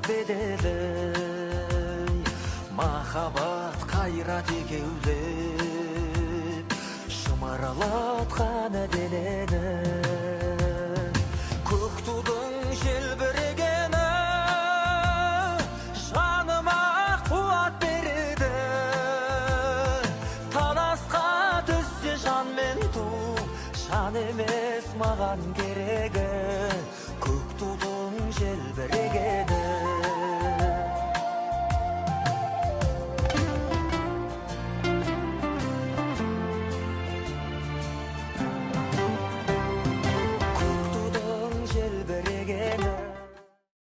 бедели. Махаббат кайрат экеулеп, шымаралаткан денени. Көк тудың желбірегені жаныма қуат береді. Таласқа түссе жан мен ту, жан емес маған керегі.